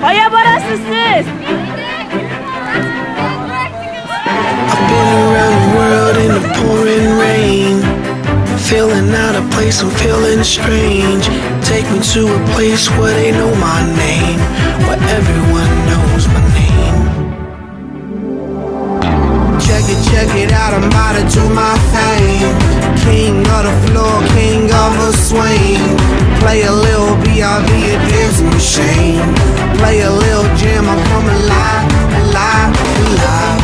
Baya parasızsız. I've been around the world in the pouring rain, feeling out of place, I'm feeling strange. Take me to a place where they know my name, where everyone knows my name. Check it out, I'm about to do my thing. King of the floor, king of the swing. Play a little B.I.B. a dancing machine. Play a little jam, I'm coming alive, alive, alive.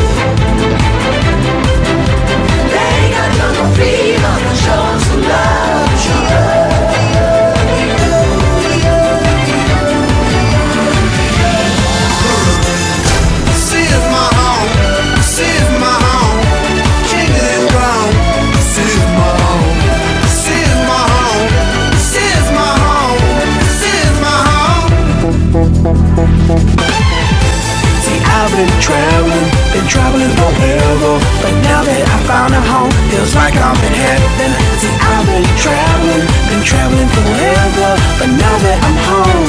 They got jungle fever, show 'em some love, show 'em. This is my home, this is my home. King of this ground, this is my home, this is my home, this is my home, this is my home. See, I've been traveling forever, but now that I found a home, feels like I'm in heaven. See, I've been traveling forever, but now that I'm home.